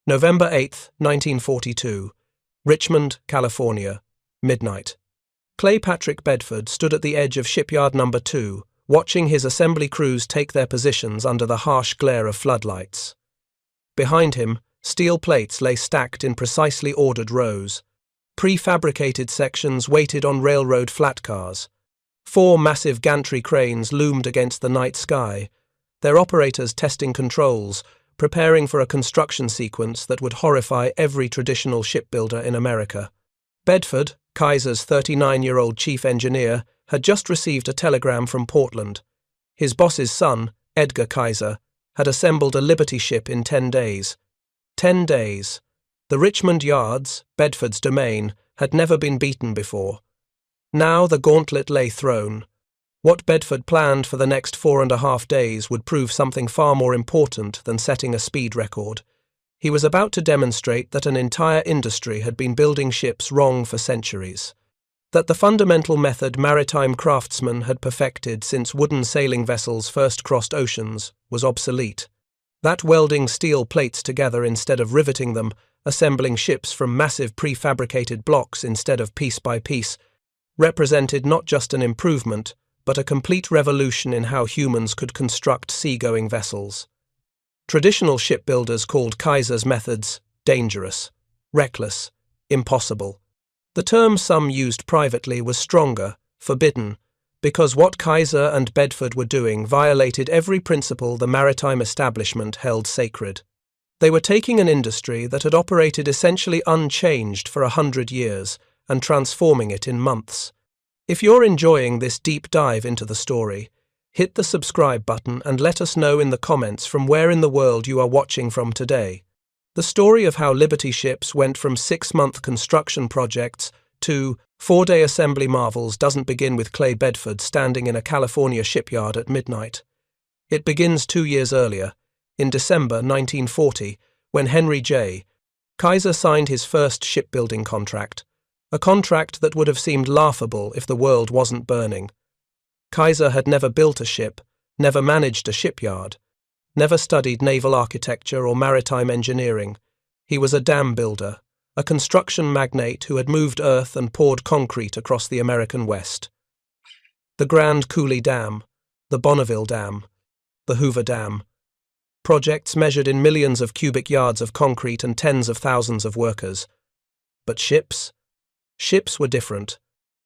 November 8, 1942. Richmond, California. Midnight. Clay Patrick Bedford stood at the edge of Shipyard No. 2, watching his assembly crews take their positions under the harsh glare of floodlights. Behind him, steel plates lay stacked in precisely ordered rows. Prefabricated sections waited on railroad flat cars. 4 massive gantry cranes loomed against the night sky, their operators testing controls, preparing for a construction sequence that would horrify every traditional shipbuilder in America. Bedford, Kaiser's 39-year-old chief engineer, had just received a telegram from Portland. His boss's son, Edgar Kaiser, had assembled a Liberty ship in 10 days. 10 days. The Richmond yards, Bedford's domain, had never been beaten before. Now the gauntlet lay thrown. What Bedford planned for the next 4.5 days would prove something far more important than setting a speed record. He was about to demonstrate that an entire industry had been building ships wrong for centuries. That the fundamental method maritime craftsmen had perfected since wooden sailing vessels first crossed oceans was obsolete. That welding steel plates together instead of riveting them, assembling ships from massive prefabricated blocks instead of piece by piece, represented not just an improvement, but a complete revolution in how humans could construct seagoing vessels. Traditional shipbuilders called Kaiser's methods dangerous, reckless, impossible. The term some used privately was stronger, forbidden, because what Kaiser and Bedford were doing violated every principle the maritime establishment held sacred. They were taking an industry that had operated essentially unchanged for 100 years and transforming it in months. If you're enjoying this deep dive into the story, hit the subscribe button and let us know in the comments from where in the world you are watching from today. The story of how Liberty ships went from 6-month construction projects to 4-day assembly marvels doesn't begin with Clay Bedford standing in a California shipyard at midnight. It begins 2 years earlier, in December 1940, when Henry J. Kaiser signed his first shipbuilding contract, a contract that would have seemed laughable if the world wasn't burning. Kaiser had never built a ship, never managed a shipyard, never studied naval architecture or maritime engineering. He was a dam builder, a construction magnate who had moved earth and poured concrete across the American West. The Grand Coulee Dam, the Bonneville Dam, the Hoover Dam. Projects measured in millions of cubic yards of concrete and tens of thousands of workers. But ships? Ships were different.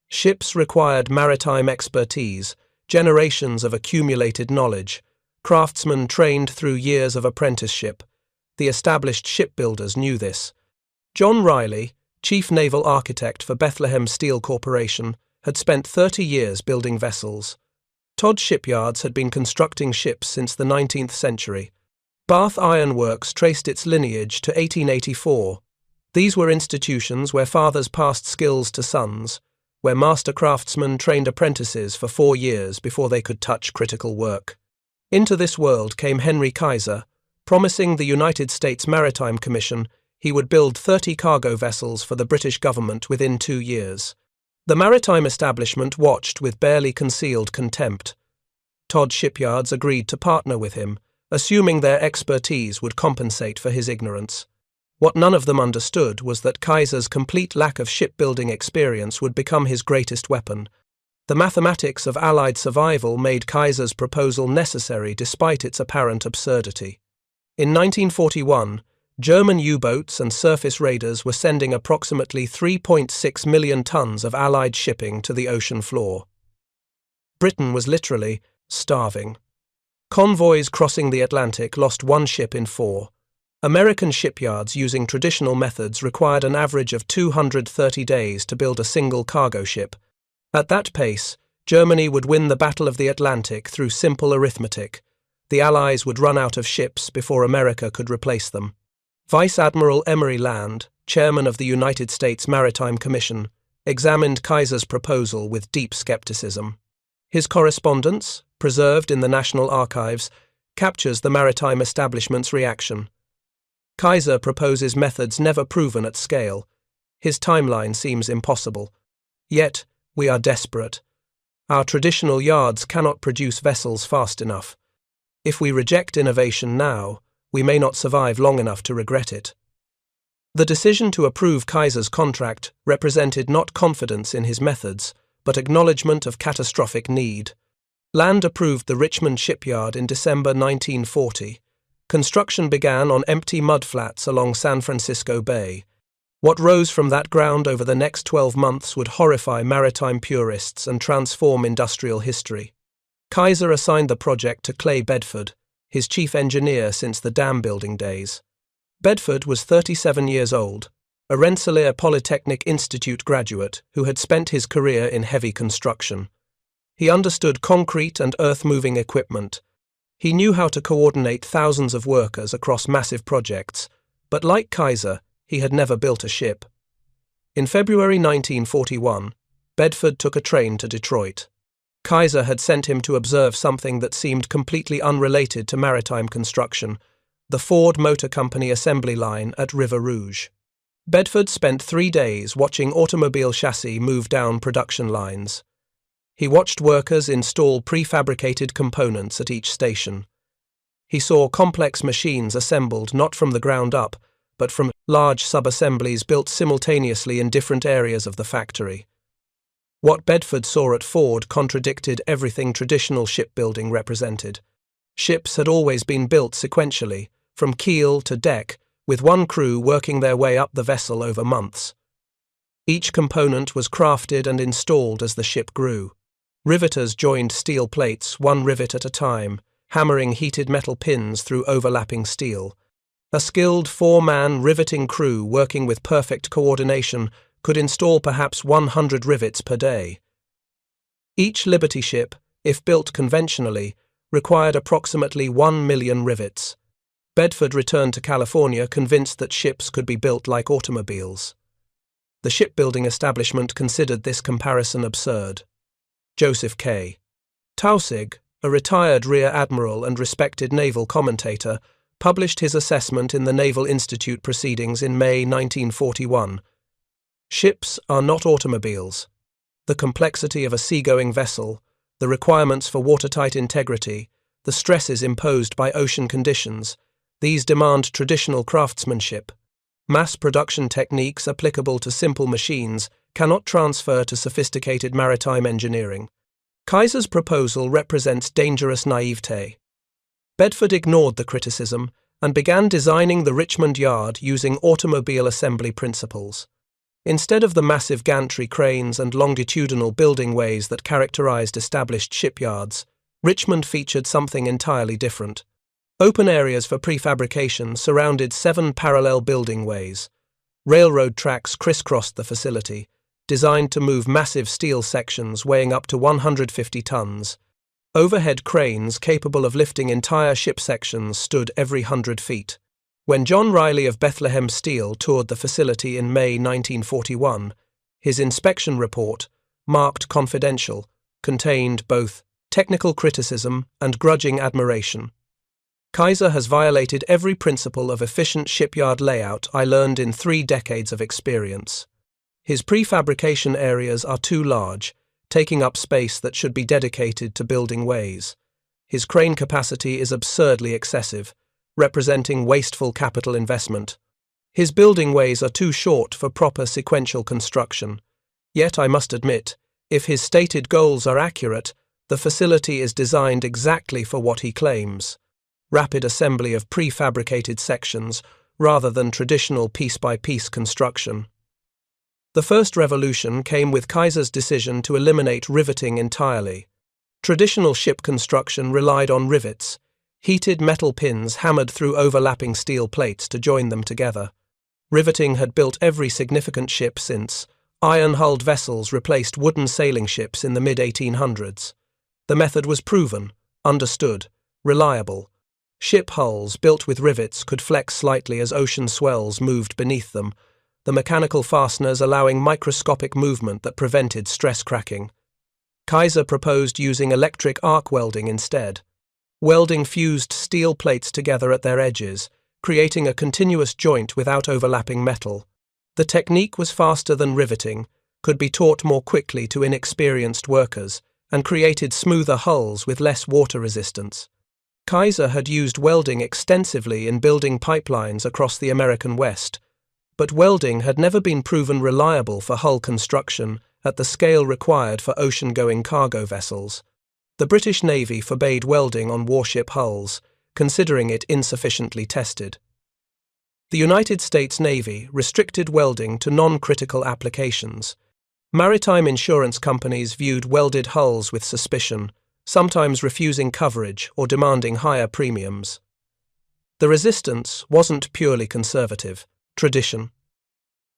Ships required maritime expertise, generations of accumulated knowledge, craftsmen trained through years of apprenticeship. The established shipbuilders knew this. John Riley, chief naval architect for Bethlehem Steel Corporation, had spent 30 years building vessels. Todd Shipyards had been constructing ships since the 19th century. Bath Iron Works traced its lineage to 1884. These were institutions where fathers passed skills to sons, where master craftsmen trained apprentices for 4 years before they could touch critical work. Into this world came Henry Kaiser, promising the United States Maritime Commission he would build 30 cargo vessels for the British government within 2 years. The maritime establishment watched with barely concealed contempt. Todd Shipyards agreed to partner with him, assuming their expertise would compensate for his ignorance. What none of them understood was that Kaiser's complete lack of shipbuilding experience would become his greatest weapon. The mathematics of Allied survival made Kaiser's proposal necessary despite its apparent absurdity. In 1941, German U-boats and surface raiders were sending approximately 3.6 million tons of Allied shipping to the ocean floor. Britain was literally starving. Convoys crossing the Atlantic lost 1 ship in 4. American shipyards using traditional methods required an average of 230 days to build a single cargo ship. At that pace, Germany would win the Battle of the Atlantic through simple arithmetic. The Allies would run out of ships before America could replace them. Vice Admiral Emory Land, chairman of the United States Maritime Commission, examined Kaiser's proposal with deep skepticism. His correspondence, preserved in the National Archives, captures the maritime establishment's reaction. Kaiser proposes methods never proven at scale. His timeline seems impossible. Yet, we are desperate. Our traditional yards cannot produce vessels fast enough. If we reject innovation now, we may not survive long enough to regret it. The decision to approve Kaiser's contract represented not confidence in his methods, but acknowledgement of catastrophic need. Land approved the Richmond shipyard in December 1940. Construction began on empty mudflats along San Francisco Bay. What rose from that ground over the next 12 months would horrify maritime purists and transform industrial history. Kaiser assigned the project to Clay Bedford, his chief engineer since the dam building days. Bedford was 37 years old, a Rensselaer Polytechnic Institute graduate who had spent his career in heavy construction. He understood concrete and earth-moving equipment. He knew how to coordinate thousands of workers across massive projects, but like Kaiser, he had never built a ship. In February 1941, Bedford took a train to Detroit. Kaiser had sent him to observe something that seemed completely unrelated to maritime construction, the Ford Motor Company assembly line at River Rouge. Bedford spent 3 days watching automobile chassis move down production lines. He watched workers install prefabricated components at each station. He saw complex machines assembled not from the ground up, but from large sub-assemblies built simultaneously in different areas of the factory. What Bedford saw at Ford contradicted everything traditional shipbuilding represented. Ships had always been built sequentially, from keel to deck, with one crew working their way up the vessel over months. Each component was crafted and installed as the ship grew. Riveters joined steel plates, one rivet at a time, hammering heated metal pins through overlapping steel. A skilled 4-man riveting crew working with perfect coordination could install perhaps 100 rivets per day. Each Liberty ship, if built conventionally, required approximately 1 million rivets. Bedford returned to California convinced that ships could be built like automobiles. The shipbuilding establishment considered this comparison absurd. Joseph K. Taussig, a retired rear admiral and respected naval commentator, published his assessment in the Naval Institute proceedings in May 1941. Ships are not automobiles. The complexity of a seagoing vessel, the requirements for watertight integrity, the stresses imposed by ocean conditions, these demand traditional craftsmanship. Mass production techniques applicable to simple machines cannot transfer to sophisticated maritime engineering. Kaiser's proposal represents dangerous naivete. Bedford ignored the criticism and began designing the Richmond yard using automobile assembly principles. Instead of the massive gantry cranes and longitudinal building ways that characterized established shipyards, Richmond featured something entirely different. Open areas for prefabrication surrounded 7 parallel building ways. Railroad tracks crisscrossed the facility, designed to move massive steel sections weighing up to 150 tons. Overhead cranes capable of lifting entire ship sections stood every 100 feet. When John Riley of Bethlehem Steel toured the facility in May 1941, his inspection report, marked confidential, contained both technical criticism and grudging admiration. Kaiser has violated every principle of efficient shipyard layout I learned in 3 decades of experience. His prefabrication areas are too large, taking up space that should be dedicated to building ways. His crane capacity is absurdly excessive, representing wasteful capital investment. His building ways are too short for proper sequential construction. Yet I must admit, if his stated goals are accurate, the facility is designed exactly for what he claims: rapid assembly of prefabricated sections rather than traditional piece-by-piece construction. The first revolution came with Kaiser's decision to eliminate riveting entirely. Traditional ship construction relied on rivets, heated metal pins hammered through overlapping steel plates to join them together. Riveting had built every significant ship since iron-hulled vessels replaced wooden sailing ships in the mid-1800s. The method was proven, understood, reliable. Ship hulls built with rivets could flex slightly as ocean swells moved beneath them, the mechanical fasteners allowing microscopic movement that prevented stress cracking. Kaiser proposed using electric arc welding instead. Welding fused steel plates together at their edges, creating a continuous joint without overlapping metal. The technique was faster than riveting, could be taught more quickly to inexperienced workers, and created smoother hulls with less water resistance. Kaiser had used welding extensively in building pipelines across the American West, but welding had never been proven reliable for hull construction at the scale required for ocean-going cargo vessels. The British Navy forbade welding on warship hulls, considering it insufficiently tested. The United States Navy restricted welding to non-critical applications. Maritime insurance companies viewed welded hulls with suspicion, sometimes refusing coverage or demanding higher premiums. The resistance wasn't purely conservative, tradition.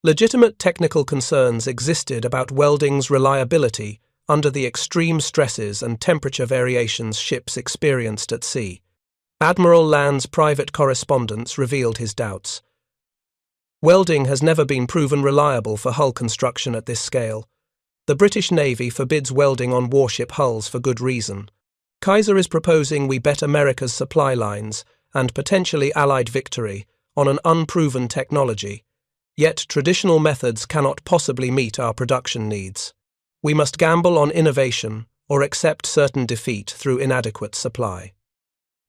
Legitimate technical concerns existed about welding's reliability under the extreme stresses and temperature variations ships experienced at sea. Admiral Land's private correspondence revealed his doubts. Welding has never been proven reliable for hull construction at this scale. The British Navy forbids welding on warship hulls for good reason. Kaiser is proposing we bet America's supply lines and potentially Allied victory on an unproven technology, yet traditional methods cannot possibly meet our production needs. We must gamble on innovation or accept certain defeat through inadequate supply.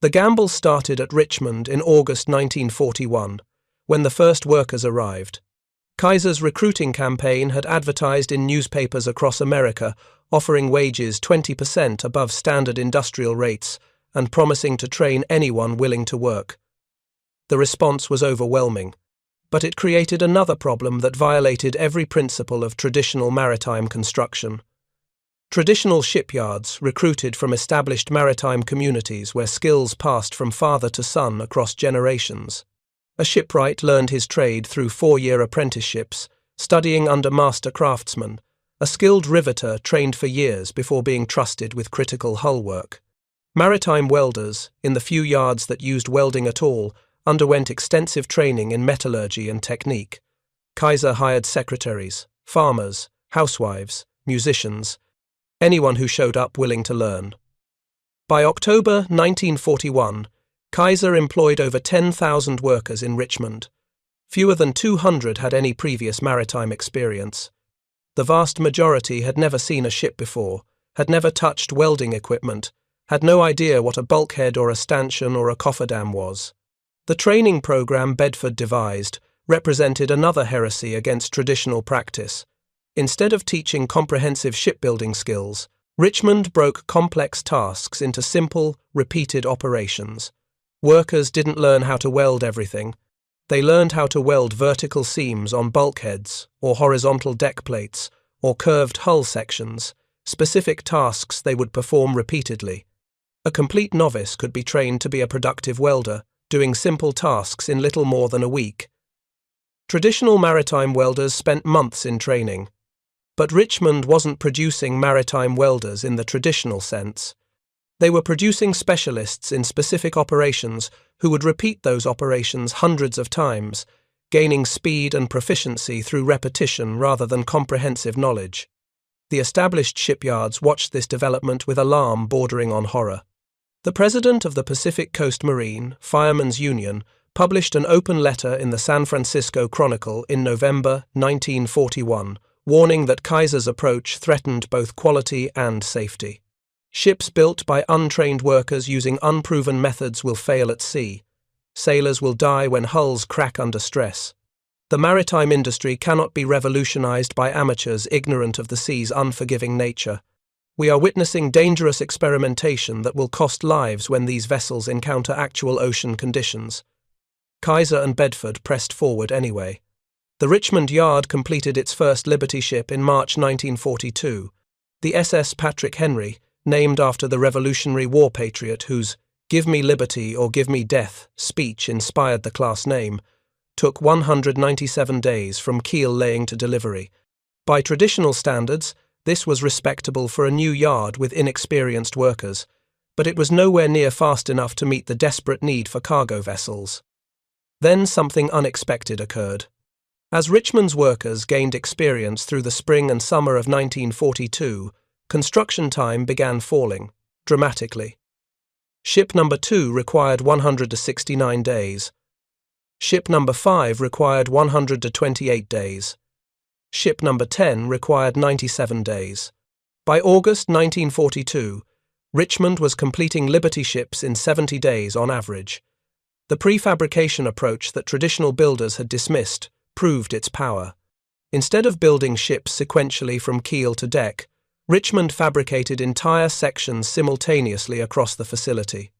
The gamble started at Richmond in August 1941, when the first workers arrived. Kaiser's recruiting campaign had advertised in newspapers across America, offering wages 20% above standard industrial rates and promising to train anyone willing to work. The response was overwhelming, but it created another problem that violated every principle of traditional maritime construction. Traditional shipyards recruited from established maritime communities where skills passed from father to son across generations. A shipwright learned his trade through 4-year apprenticeships, studying under master craftsmen. A skilled riveter trained for years before being trusted with critical hull work. Maritime welders, in the few yards that used welding at all, underwent extensive training in metallurgy and technique. Kaiser hired secretaries, farmers, housewives, musicians, anyone who showed up willing to learn. By October 1941, Kaiser employed over 10,000 workers in Richmond. Fewer than 200 had any previous maritime experience. The vast majority had never seen a ship before, had never touched welding equipment, had no idea what a bulkhead or a stanchion or a cofferdam was. The training program Bedford devised represented another heresy against traditional practice. Instead of teaching comprehensive shipbuilding skills, Richmond broke complex tasks into simple, repeated operations. Workers didn't learn how to weld everything. They learned how to weld vertical seams on bulkheads, or horizontal deck plates, or curved hull sections, specific tasks they would perform repeatedly. A complete novice could be trained to be a productive welder, doing simple tasks in little more than a week. Traditional maritime welders spent months in training. But Richmond wasn't producing maritime welders in the traditional sense. They were producing specialists in specific operations who would repeat those operations hundreds of times, gaining speed and proficiency through repetition rather than comprehensive knowledge. The established shipyards watched this development with alarm bordering on horror. The president of the Pacific Coast Marine, Firemen's Union, published an open letter in the San Francisco Chronicle in November 1941, warning that Kaiser's approach threatened both quality and safety. Ships built by untrained workers using unproven methods will fail at sea. Sailors will die when hulls crack under stress. The maritime industry cannot be revolutionized by amateurs ignorant of the sea's unforgiving nature. We are witnessing dangerous experimentation that will cost lives when these vessels encounter actual ocean conditions. Kaiser and Bedford pressed forward anyway. The Richmond Yard completed its first Liberty ship in March 1942. The SS Patrick Henry, named after the Revolutionary War patriot whose "Give me liberty or give me death" speech inspired the class name, took 197 days from keel laying to delivery. By traditional standards, this was respectable for a new yard with inexperienced workers, but it was nowhere near fast enough to meet the desperate need for cargo vessels. Then something unexpected occurred. As Richmond's workers gained experience through the spring and summer of 1942, construction time began falling, dramatically. Ship number 2 required 169 days. Ship number 5 required 128 days. Ship number 10 required 97 days. By August 1942, Richmond was completing Liberty ships in 70 days on average. The prefabrication approach that traditional builders had dismissed proved its power. Instead of building ships sequentially from keel to deck, Richmond fabricated entire sections simultaneously across the facility.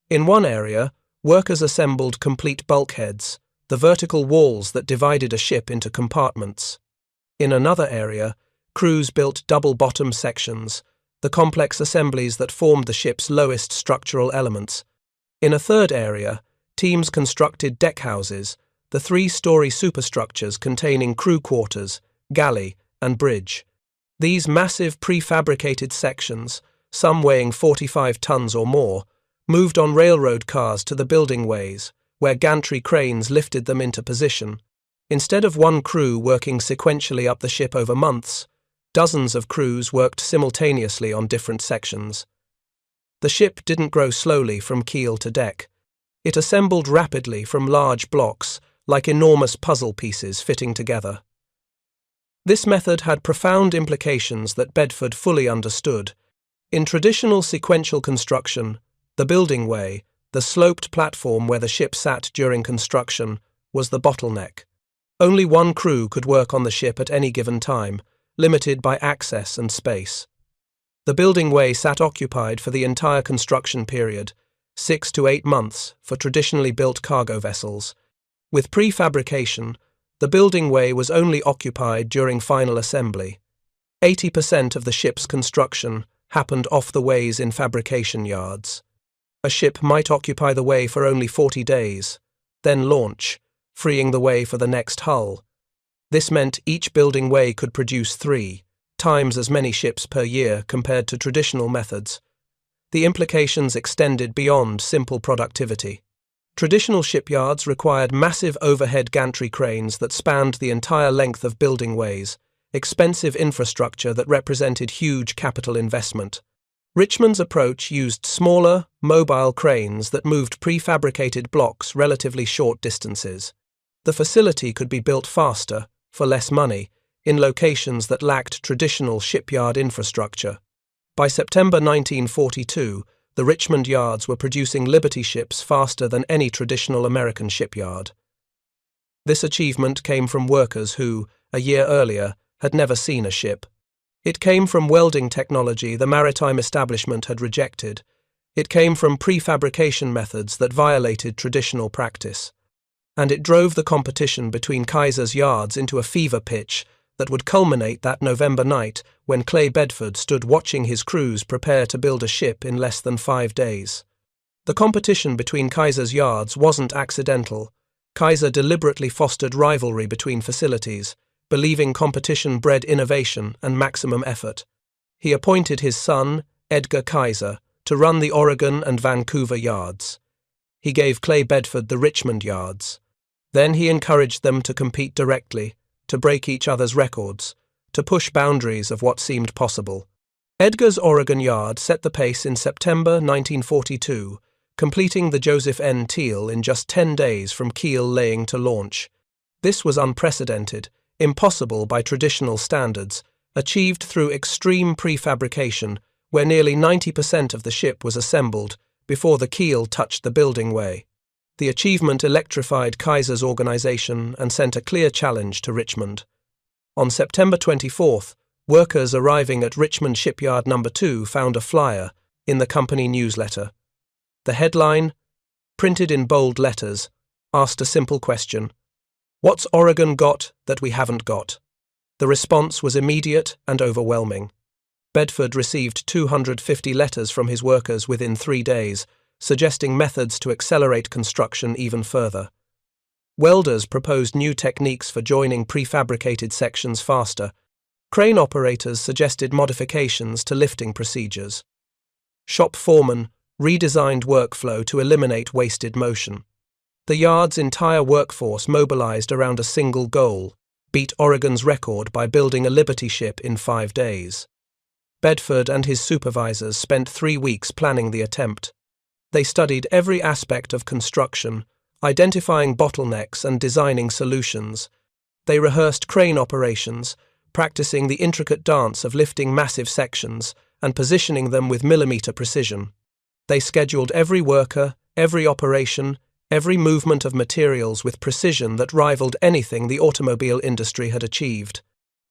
In one area, workers assembled complete bulkheads, the vertical walls that divided a ship into compartments. In another area, crews built double-bottom sections, the complex assemblies that formed the ship's lowest structural elements. In a third area, teams constructed deckhouses, the three-story superstructures containing crew quarters, galley, and bridge. These massive prefabricated sections, some weighing 45 tons or more, moved on railroad cars to the building ways, where gantry cranes lifted them into position. Instead of one crew working sequentially up the ship over months, dozens of crews worked simultaneously on different sections. The ship didn't grow slowly from keel to deck. It assembled rapidly from large blocks, like enormous puzzle pieces fitting together. This method had profound implications that Bedford fully understood. In traditional sequential construction, the building way, the sloped platform where the ship sat during construction, was the bottleneck. Only one crew could work on the ship at any given time, limited by access and space. The building way sat occupied for the entire construction period, 6 to 8 months for traditionally built cargo vessels. With prefabrication, the building way was only occupied during final assembly. 80% of the ship's construction happened off the ways in fabrication yards. A ship might occupy the way for only 40 days, then launch, freeing the way for the next hull. This meant each building way could produce 3 times as many ships per year compared to traditional methods. The implications extended beyond simple productivity. Traditional shipyards required massive overhead gantry cranes that spanned the entire length of building ways, expensive infrastructure that represented huge capital investment. Richmond's approach used smaller, mobile cranes that moved prefabricated blocks relatively short distances. The facility could be built faster, for less money, in locations that lacked traditional shipyard infrastructure. By September 1942, the Richmond yards were producing Liberty ships faster than any traditional American shipyard. This achievement came from workers who, a year earlier, had never seen a ship. It came from welding technology the maritime establishment had rejected. It came from prefabrication methods that violated traditional practice. And it drove the competition between Kaiser's yards into a fever pitch that would culminate that November night when Clay Bedford stood watching his crews prepare to build a ship in less than 5 days. The competition between Kaiser's yards wasn't accidental. Kaiser deliberately fostered rivalry between facilities, believing competition bred innovation and maximum effort. He appointed his son, Edgar Kaiser, to run the Oregon and Vancouver yards. He gave Clay Bedford the Richmond yards. Then he encouraged them to compete directly, to break each other's records, to push boundaries of what seemed possible. Edgar's Oregon yard set the pace in September 1942, completing the Joseph N. Teal in just 10 days from keel laying to launch. This was unprecedented, impossible by traditional standards, achieved through extreme prefabrication, where nearly 90% of the ship was assembled before the keel touched the building way. The achievement electrified Kaiser's organization and sent a clear challenge to Richmond. On September 24th, workers arriving at Richmond Shipyard No. 2 found a flyer in the company newsletter. The headline, printed in bold letters, asked a simple question: "What's Oregon got that we haven't got?" The response was immediate and overwhelming. Bedford received 250 letters from his workers within 3 days, suggesting methods to accelerate construction even further. Welders proposed new techniques for joining prefabricated sections faster. Crane operators suggested modifications to lifting procedures. Shop foremen redesigned workflow to eliminate wasted motion. The yard's entire workforce mobilized around a single goal: beat Oregon's record by building a Liberty ship in 5 days. Bedford and his supervisors spent 3 weeks planning the attempt. They studied every aspect of construction, identifying bottlenecks and designing solutions. They rehearsed crane operations, practicing the intricate dance of lifting massive sections and positioning them with millimeter precision. They scheduled every worker, every operation, every movement of materials with precision that rivaled anything the automobile industry had achieved.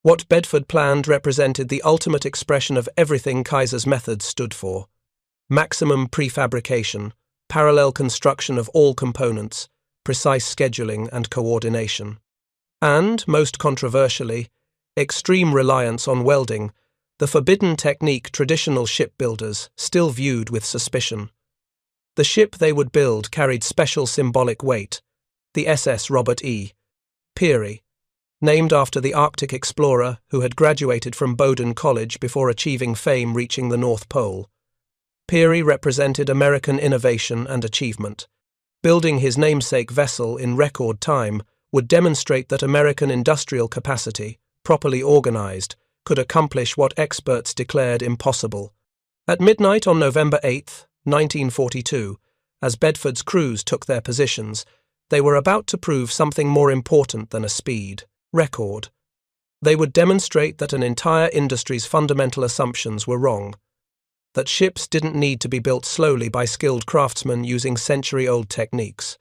What Bedford planned represented the ultimate expression of everything Kaiser's methods stood for: maximum prefabrication, parallel construction of all components, precise scheduling and coordination. And, most controversially, extreme reliance on welding, the forbidden technique traditional shipbuilders still viewed with suspicion. The ship they would build carried special symbolic weight: the SS Robert E. Peary, named after the Arctic explorer who had graduated from Bowdoin College before achieving fame reaching the North Pole. Peary represented American innovation and achievement. Building his namesake vessel in record time would demonstrate that American industrial capacity, properly organized, could accomplish what experts declared impossible. At midnight on November 8, 1942, as Bedford's crews took their positions, they were about to prove something more important than a speed record. They would demonstrate that an entire industry's fundamental assumptions were wrong, that ships didn't need to be built slowly by skilled craftsmen using century-old techniques,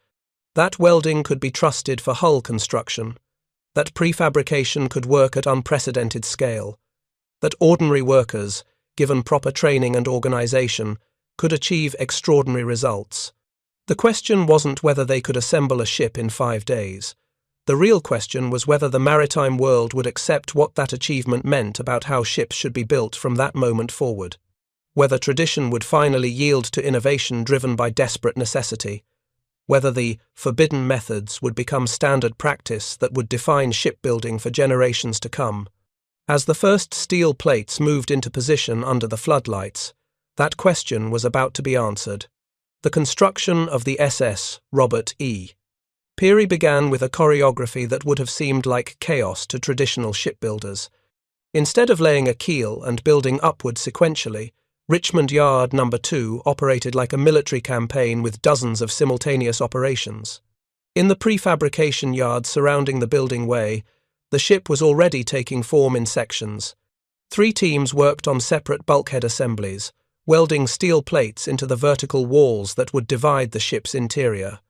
that welding could be trusted for hull construction, that prefabrication could work at unprecedented scale, that ordinary workers, given proper training and organization, could achieve extraordinary results. The question wasn't whether they could assemble a ship in 5 days. The real question was whether the maritime world would accept what that achievement meant about how ships should be built from that moment forward. Whether tradition would finally yield to innovation driven by desperate necessity. Whether the forbidden methods would become standard practice that would define shipbuilding for generations to come. As the first steel plates moved into position under the floodlights, that question was about to be answered. The construction of the SS Robert E. Peary began with a choreography that would have seemed like chaos to traditional shipbuilders. Instead of laying a keel and building upward sequentially, Richmond Yard No. 2 operated like a military campaign with dozens of simultaneous operations. In the prefabrication yard surrounding the building way, the ship was already taking form in sections. 3 teams worked on separate bulkhead assemblies, welding steel plates into the vertical walls that would divide the ship's interior.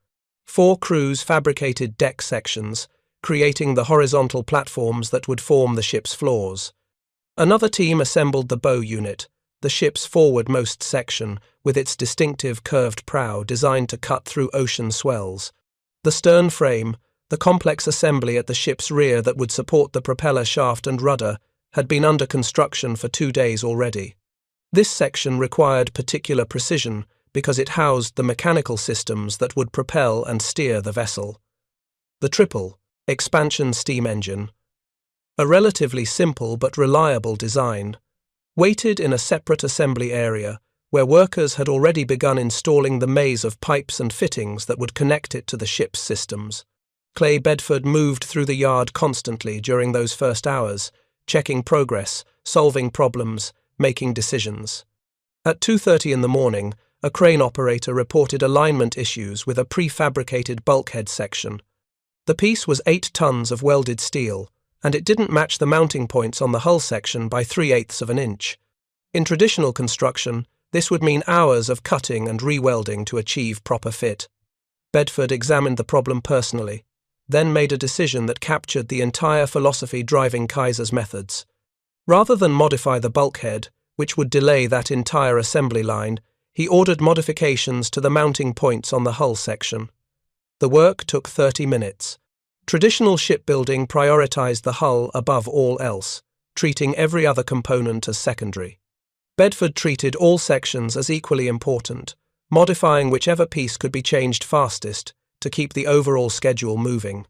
4 crews fabricated deck sections, creating the horizontal platforms that would form the ship's floors. Another team assembled the bow unit, the ship's forwardmost section, with its distinctive curved prow designed to cut through ocean swells. The stern frame, the complex assembly at the ship's rear that would support the propeller shaft and rudder, had been under construction for 2 days already. This section required particular precision because it housed the mechanical systems that would propel and steer the vessel. The triple expansion steam engine, a relatively simple but reliable design, waited in a separate assembly area where workers had already begun installing the maze of pipes and fittings that would connect it to the ship's systems. Clay Bedford moved through the yard constantly during those first hours, checking progress, solving problems, making decisions. At 2:30 in the morning, a crane operator reported alignment issues with a prefabricated bulkhead section. The piece was 8 tons of welded steel, and it didn't match the mounting points on the hull section by 3/8 of an inch. In traditional construction, this would mean hours of cutting and re-welding to achieve proper fit. Bedford examined the problem personally, then made a decision that captured the entire philosophy driving Kaiser's methods. Rather than modify the bulkhead, which would delay that entire assembly line, he ordered modifications to the mounting points on the hull section. The work took 30 minutes. Traditional shipbuilding prioritized the hull above all else, treating every other component as secondary. Bedford treated all sections as equally important, modifying whichever piece could be changed fastest to keep the overall schedule moving.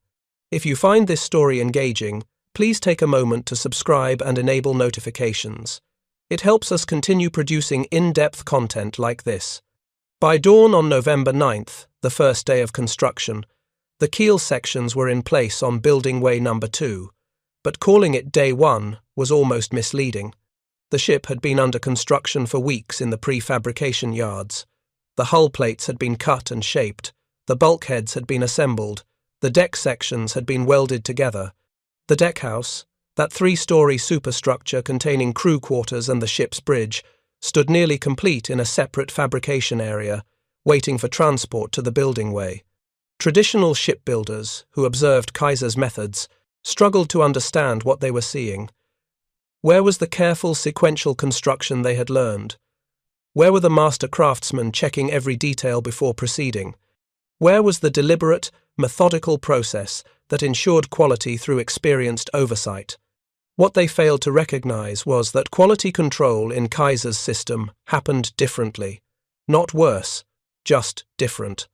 If you find this story engaging, please take a moment to subscribe and enable notifications. It helps us continue producing in-depth content like this. By dawn on November 9th, the first day of construction, the keel sections were in place on Building Way No. 2, but calling it Day 1 was almost misleading. The ship had been under construction for weeks in the prefabrication yards. The hull plates had been cut and shaped, the bulkheads had been assembled, the deck sections had been welded together. The deckhouse, that 3-story superstructure containing crew quarters and the ship's bridge, stood nearly complete in a separate fabrication area, waiting for transport to the building way. Traditional shipbuilders, who observed Kaiser's methods, struggled to understand what they were seeing. Where was the careful sequential construction they had learned? Where were the master craftsmen checking every detail before proceeding? Where was the deliberate, methodical process that ensured quality through experienced oversight? What they failed to recognize was that quality control in Kaiser's system happened differently. Not worse, just different.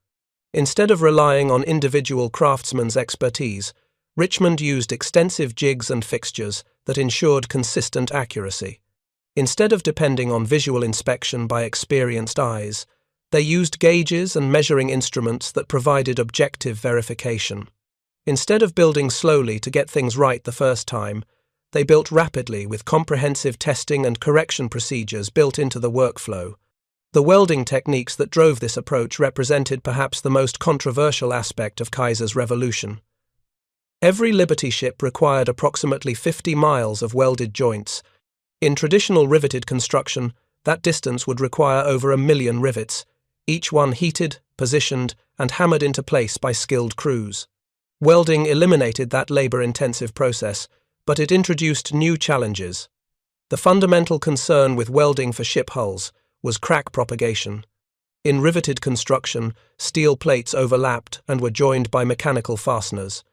Instead of relying on individual craftsmen's expertise, Richmond used extensive jigs and fixtures that ensured consistent accuracy. Instead of depending on visual inspection by experienced eyes, they used gauges and measuring instruments that provided objective verification. Instead of building slowly to get things right the first time, they built rapidly with comprehensive testing and correction procedures built into the workflow. The welding techniques that drove this approach represented perhaps the most controversial aspect of Kaiser's revolution. Every Liberty ship required approximately 50 miles of welded joints. In traditional riveted construction, that distance would require over 1 million rivets, each one heated, positioned, and hammered into place by skilled crews. Welding eliminated that labor-intensive process, but it introduced new challenges. The fundamental concern with welding for ship hulls was crack propagation. In riveted construction, steel plates overlapped and were joined by mechanical fasteners.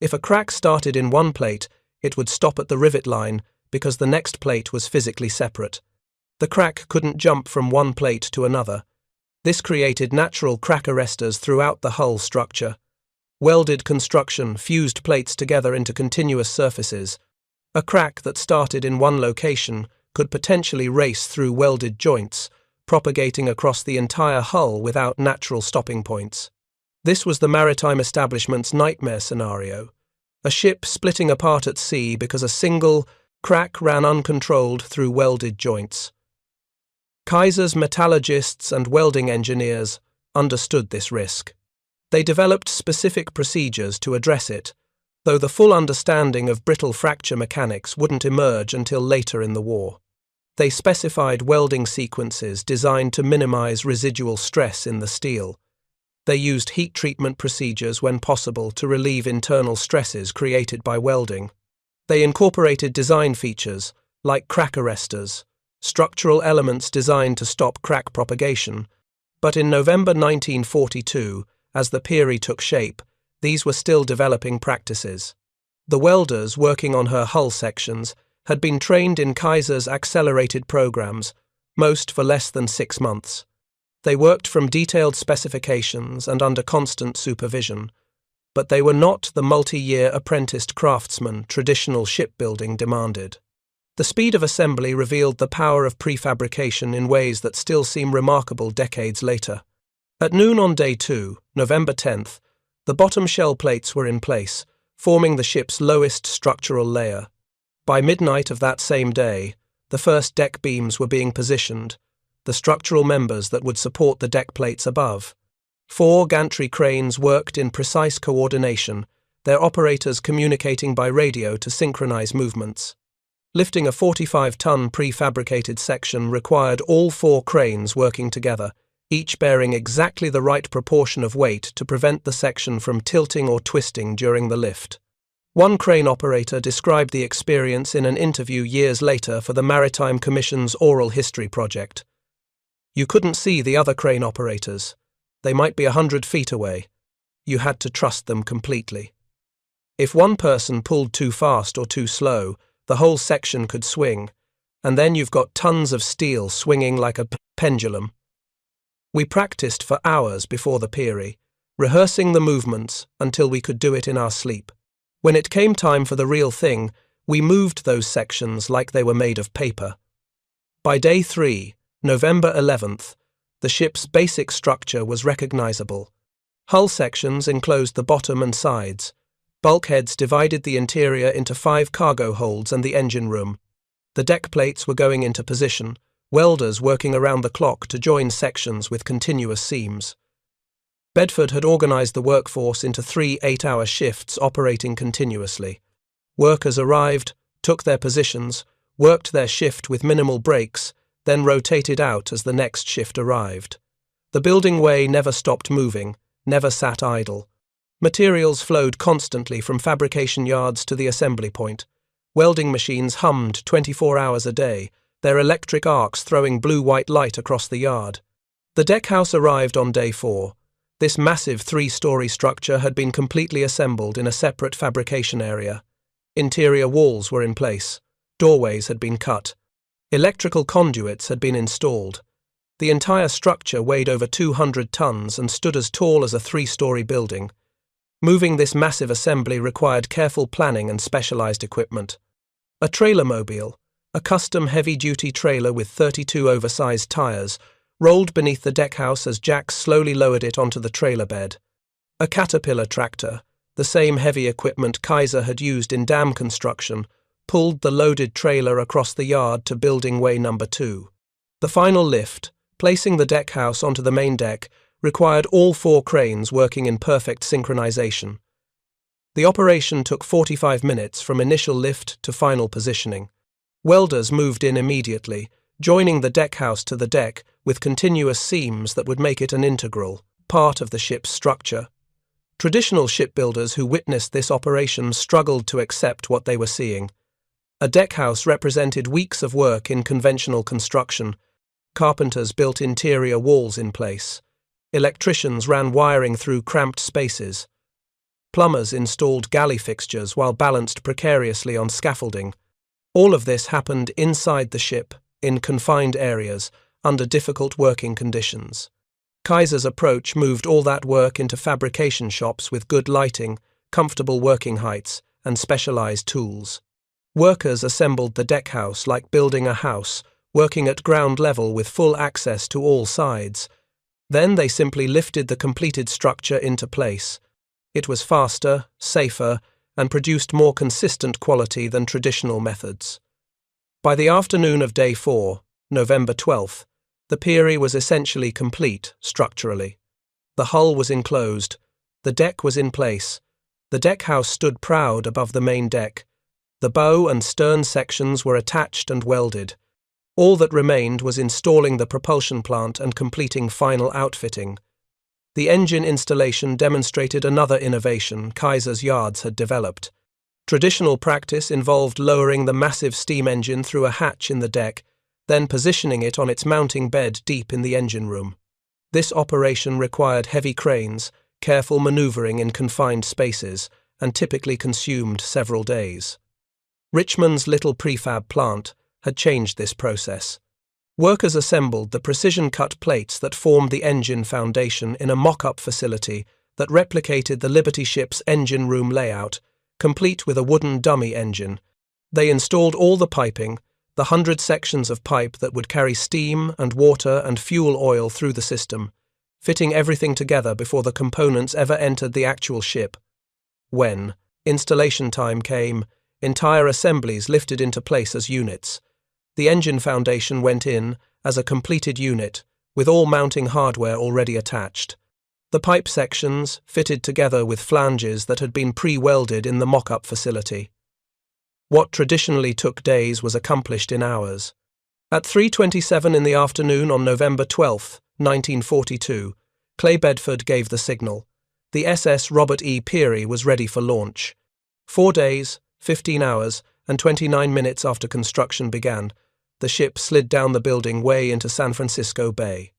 If a crack started in one plate, it would stop at the rivet line because the next plate was physically separate. The crack couldn't jump from one plate to another. This created natural crack arresters throughout the hull structure. Welded construction fused plates together into continuous surfaces. A crack that started in one location could potentially race through welded joints, propagating across the entire hull without natural stopping points. This was the maritime establishment's nightmare scenario. A ship splitting apart at sea because a single crack ran uncontrolled through welded joints. Kaiser's metallurgists and welding engineers understood this risk. They developed specific procedures to address it, though the full understanding of brittle fracture mechanics wouldn't emerge until later in the war. They specified welding sequences designed to minimize residual stress in the steel. They used heat treatment procedures when possible to relieve internal stresses created by welding. They incorporated design features, like crack arresters, structural elements designed to stop crack propagation. But in November 1942, as the Peary took shape, these were still developing practices. The welders working on her hull sections had been trained in Kaiser's accelerated programs, most for less than 6 months. They worked from detailed specifications and under constant supervision, but they were not the multi-year apprenticed craftsmen traditional shipbuilding demanded. The speed of assembly revealed the power of prefabrication in ways that still seem remarkable decades later. At noon on day 2, November 10th, the bottom shell plates were in place, forming the ship's lowest structural layer. By midnight of that same day, the first deck beams were being positioned, the structural members that would support the deck plates above. 4 gantry cranes worked in precise coordination, their operators communicating by radio to synchronize movements. Lifting a 45-ton prefabricated section required all 4 cranes working together, each bearing exactly the right proportion of weight to prevent the section from tilting or twisting during the lift. One crane operator described the experience in an interview years later for the Maritime Commission's Oral History Project. You couldn't see the other crane operators. They might be 100 feet away. You had to trust them completely. If one person pulled too fast or too slow, the whole section could swing, and then you've got tons of steel swinging like a pendulum. We practiced for hours before the Peary, rehearsing the movements until we could do it in our sleep. When it came time for the real thing, we moved those sections like they were made of paper. By day 3, November 11th, the ship's basic structure was recognizable. Hull sections enclosed the bottom and sides. Bulkheads divided the interior into 5 cargo holds and the engine room. The deck plates were going into position, welders working around the clock to join sections with continuous seams. Bedford had organized the workforce into 3 8-hour shifts operating continuously. Workers arrived, took their positions, worked their shift with minimal breaks, then rotated out as the next shift arrived. The building way never stopped moving, never sat idle. Materials flowed constantly from fabrication yards to the assembly point. Welding machines hummed 24 hours a day, their electric arcs throwing blue-white light across the yard. The deckhouse arrived on day 4. This massive 3-story structure had been completely assembled in a separate fabrication area. Interior walls were in place. Doorways had been cut. Electrical conduits had been installed. The entire structure weighed over 200 tons and stood as tall as a 3-story building. Moving this massive assembly required careful planning and specialized equipment. A trailer mobile, a custom heavy-duty trailer with 32 oversized tires, rolled beneath the deckhouse as jacks slowly lowered it onto the trailer bed. A Caterpillar tractor, the same heavy equipment Kaiser had used in dam construction, pulled the loaded trailer across the yard to building way number 2. The final lift, placing the deckhouse onto the main deck, required all 4 cranes working in perfect synchronization. The operation took 45 minutes from initial lift to final positioning. Welders moved in immediately, joining the deckhouse to the deck with continuous seams that would make it an integral part of the ship's structure. Traditional shipbuilders who witnessed this operation struggled to accept what they were seeing. A deckhouse represented weeks of work in conventional construction. Carpenters built interior walls in place. Electricians ran wiring through cramped spaces. Plumbers installed galley fixtures while balanced precariously on scaffolding. All of this happened inside the ship, in confined areas, under difficult working conditions. Kaiser's approach moved all that work into fabrication shops with good lighting, comfortable working heights, and specialized tools. Workers assembled the deckhouse like building a house, working at ground level with full access to all sides. Then they simply lifted the completed structure into place. It was faster, safer, and produced more consistent quality than traditional methods. By the afternoon of day 4, November 12th, the pier was essentially complete structurally. The hull was enclosed, the deck was in place, the deckhouse stood proud above the main deck, the bow and stern sections were attached and welded. All that remained was installing the propulsion plant and completing final outfitting. The engine installation demonstrated another innovation Kaiser's yards had developed. Traditional practice involved lowering the massive steam engine through a hatch in the deck, then positioning it on its mounting bed deep in the engine room. This operation required heavy cranes, careful maneuvering in confined spaces, and typically consumed several days. Richmond's little prefab plant had changed this process. Workers assembled the precision-cut plates that formed the engine foundation in a mock-up facility that replicated the Liberty ship's engine room layout, complete with a wooden dummy engine. They installed all the piping, the 100 sections of pipe that would carry steam and water and fuel oil through the system, fitting everything together before the components ever entered the actual ship. When installation time came, entire assemblies lifted into place as units. The engine foundation went in as a completed unit, with all mounting hardware already attached. The pipe sections fitted together with flanges that had been pre-welded in the mock-up facility. What traditionally took days was accomplished in hours. At 3:27 in the afternoon on November 12, 1942, Clay Bedford gave the signal. The SS Robert E. Peary was ready for launch. 4 days, 15 hours, and 29 minutes after construction began, the ship slid down the building way into San Francisco Bay.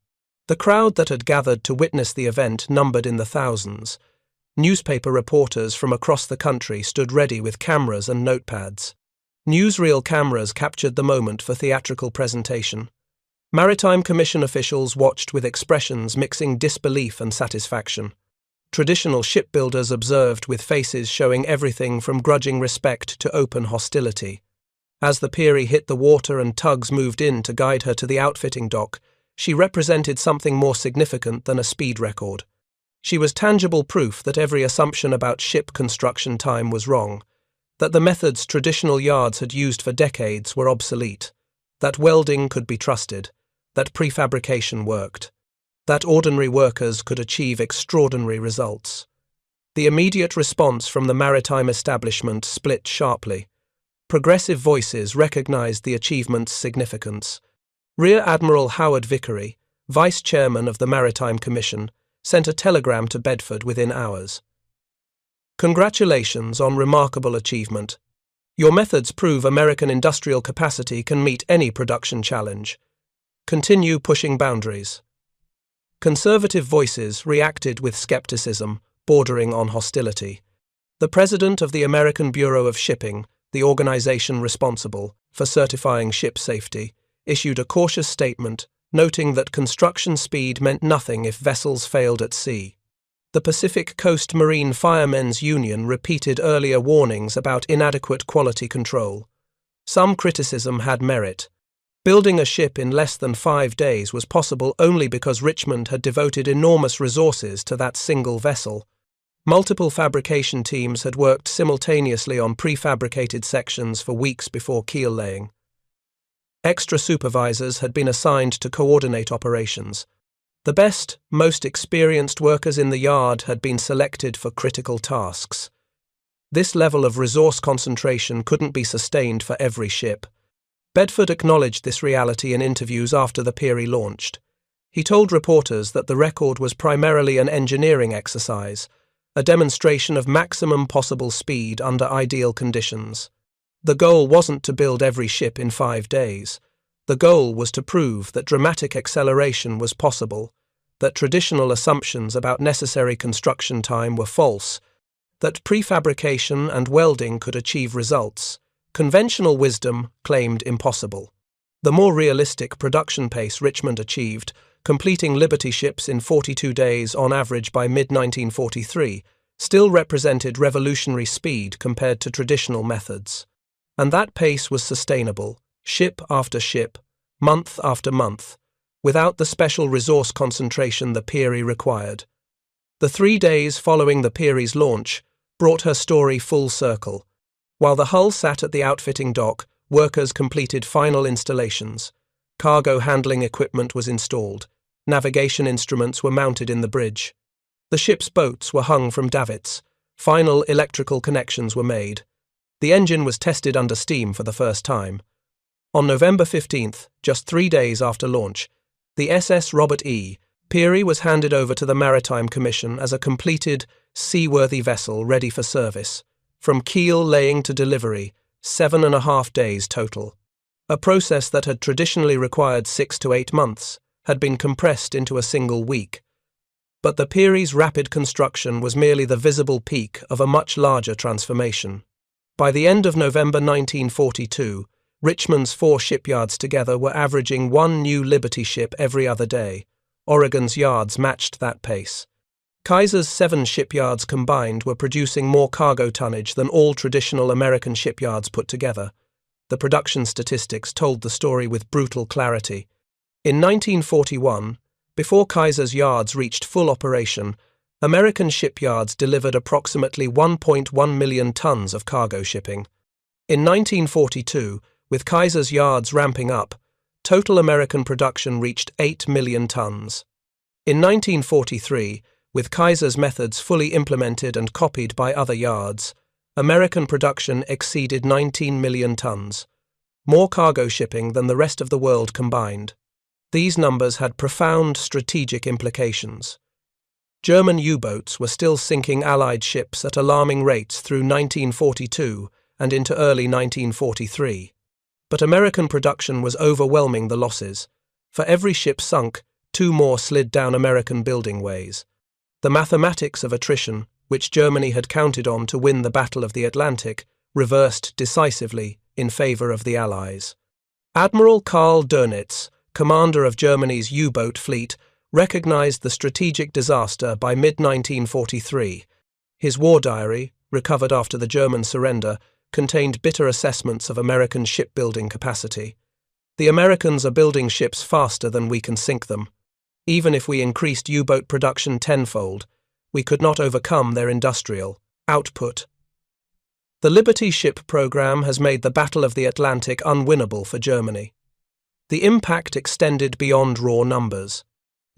The crowd that had gathered to witness the event numbered in the thousands. Newspaper reporters from across the country stood ready with cameras and notepads. Newsreel cameras captured the moment for theatrical presentation. Maritime Commission officials watched with expressions mixing disbelief and satisfaction. Traditional shipbuilders observed with faces showing everything from grudging respect to open hostility. As the Peary hit the water and tugs moved in to guide her to the outfitting dock, she represented something more significant than a speed record. She was tangible proof that every assumption about ship construction time was wrong, that the methods traditional yards had used for decades were obsolete, that welding could be trusted, that prefabrication worked, that ordinary workers could achieve extraordinary results. The immediate response from the maritime establishment split sharply. Progressive voices recognized the achievement's significance. Rear Admiral Howard Vickery, Vice Chairman of the Maritime Commission, sent a telegram to Bedford within hours. Congratulations on remarkable achievement. Your methods prove American industrial capacity can meet any production challenge. Continue pushing boundaries. Conservative voices reacted with skepticism, bordering on hostility. The president of the American Bureau of Shipping, the organization responsible for certifying ship safety, issued a cautious statement, noting that construction speed meant nothing if vessels failed at sea. The Pacific Coast Marine Firemen's Union repeated earlier warnings about inadequate quality control. Some criticism had merit. Building a ship in less than 5 days was possible only because Richmond had devoted enormous resources to that single vessel. Multiple fabrication teams had worked simultaneously on prefabricated sections for weeks before keel laying. Extra supervisors had been assigned to coordinate operations. The best, most experienced workers in the yard had been selected for critical tasks. This level of resource concentration couldn't be sustained for every ship. Bedford acknowledged this reality in interviews after the Peary launched. He told reporters that the record was primarily an engineering exercise, a demonstration of maximum possible speed under ideal conditions. The goal wasn't to build every ship in 5 days. The goal was to prove that dramatic acceleration was possible, that traditional assumptions about necessary construction time were false, that prefabrication and welding could achieve results. Conventional wisdom claimed impossible. The more realistic production pace Richmond achieved, completing Liberty ships in 42 days on average by mid-1943, still represented revolutionary speed compared to traditional methods. And that pace was sustainable, ship after ship, month after month, without the special resource concentration the Peary required. The 3 days following the Peary's launch brought her story full circle. While the hull sat at the outfitting dock, workers completed final installations. Cargo handling equipment was installed. Navigation instruments were mounted in the bridge. The ship's boats were hung from davits. Final electrical connections were made. The engine was tested under steam for the first time. On November 15th, just 3 days after launch, the SS Robert E. Peary was handed over to the Maritime Commission as a completed, seaworthy vessel ready for service. From keel laying to delivery, 7.5 days total. A process that had traditionally required 6 to 8 months had been compressed into a single week. But the Peary's rapid construction was merely the visible peak of a much larger transformation. By the end of November 1942, Richmond's 4 shipyards together were averaging 1 new Liberty ship every other day. Oregon's yards matched that pace. Kaiser's 7 shipyards combined were producing more cargo tonnage than all traditional American shipyards put together. The production statistics told the story with brutal clarity. In 1941, before Kaiser's yards reached full operation, American shipyards delivered approximately 1.1 million tons of cargo shipping. In 1942, with Kaiser's yards ramping up, total American production reached 8 million tons. In 1943, with Kaiser's methods fully implemented and copied by other yards, American production exceeded 19 million tons, more cargo shipping than the rest of the world combined. These numbers had profound strategic implications. German U-boats were still sinking Allied ships at alarming rates through 1942 and into early 1943. But American production was overwhelming the losses. For every ship sunk, 2 more slid down American building ways. The mathematics of attrition, which Germany had counted on to win the Battle of the Atlantic, reversed decisively in favor of the Allies. Admiral Karl Dönitz, commander of Germany's U-boat fleet, recognized the strategic disaster by mid-1943. His war diary, recovered after the German surrender, contained bitter assessments of American shipbuilding capacity. The Americans are building ships faster than we can sink them. Even if we increased U-boat production tenfold, we could not overcome their industrial output. The Liberty ship program has made the Battle of the Atlantic unwinnable for Germany. The impact extended beyond raw numbers.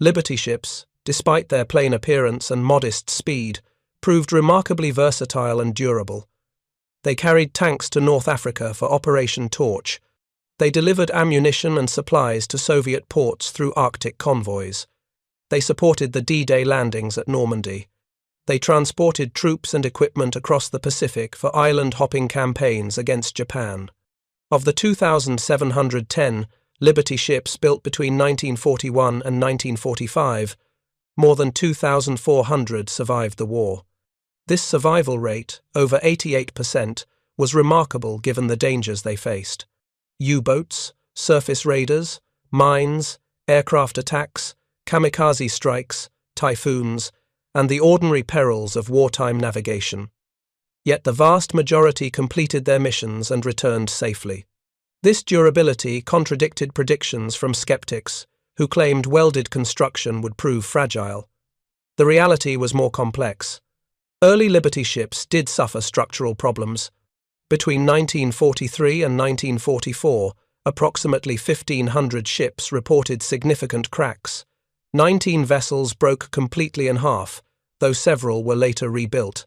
Liberty ships, despite their plain appearance and modest speed, proved remarkably versatile and durable. They carried tanks to North Africa for Operation Torch. They delivered ammunition and supplies to Soviet ports through Arctic convoys. They supported the D-Day landings at Normandy. They transported troops and equipment across the Pacific for island-hopping campaigns against Japan. Of the 2,710 Liberty ships built between 1941 and 1945, more than 2,400 survived the war. This survival rate, over 88%, was remarkable given the dangers they faced. U-boats, surface raiders, mines, aircraft attacks, kamikaze strikes, typhoons, and the ordinary perils of wartime navigation. Yet the vast majority completed their missions and returned safely. This durability contradicted predictions from skeptics who claimed welded construction would prove fragile. The reality was more complex. Early Liberty ships did suffer structural problems. Between 1943 and 1944, approximately 1,500 ships reported significant cracks. 19 vessels broke completely in half, though several were later rebuilt.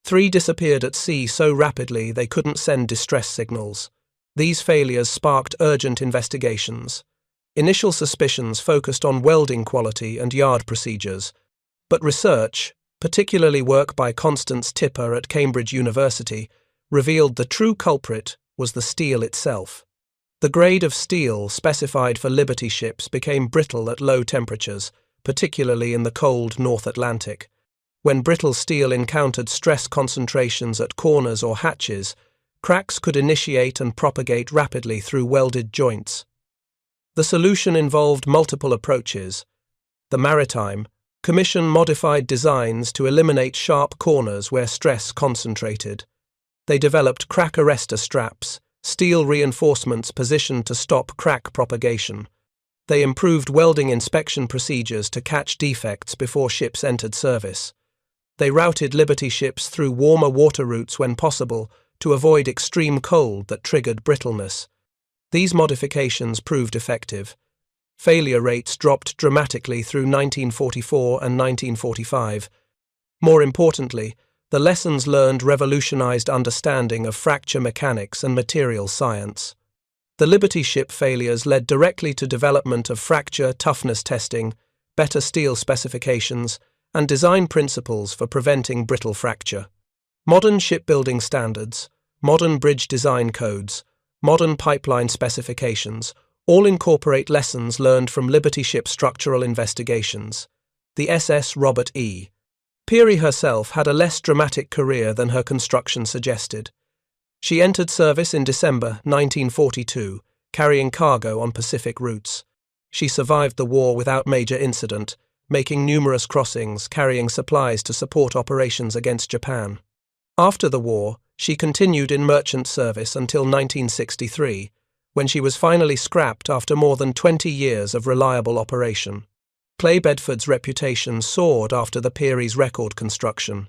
3 disappeared at sea so rapidly they couldn't send distress signals. These failures sparked urgent investigations. Initial suspicions focused on welding quality and yard procedures, but research, particularly work by Constance Tipper at Cambridge University, revealed the true culprit was the steel itself. The grade of steel specified for Liberty ships became brittle at low temperatures, particularly in the cold North Atlantic. When brittle steel encountered stress concentrations at corners or hatches, cracks could initiate and propagate rapidly through welded joints. The solution involved multiple approaches. The Maritime commissioned modified designs to eliminate sharp corners where stress concentrated. They developed crack arrestor straps, steel reinforcements positioned to stop crack propagation. They improved welding inspection procedures to catch defects before ships entered service. They routed Liberty ships through warmer water routes when possible to avoid extreme cold that triggered brittleness. These modifications proved effective. Failure rates dropped dramatically through 1944 and 1945. More importantly, the lessons learned revolutionized understanding of fracture mechanics and material science. The Liberty ship failures led directly to development of fracture toughness testing, better steel specifications, and design principles for preventing brittle fracture. Modern shipbuilding standards, modern bridge design codes, modern pipeline specifications all incorporate lessons learned from Liberty ship structural investigations. The SS Robert E. Peary herself had a less dramatic career than her construction suggested. She entered service in December 1942, carrying cargo on Pacific routes. She survived the war without major incident, making numerous crossings, carrying supplies to support operations against Japan. After the war, she continued in merchant service until 1963, when she was finally scrapped after more than 20 years of reliable operation. Clay Bedford's reputation soared after the Peary's record construction.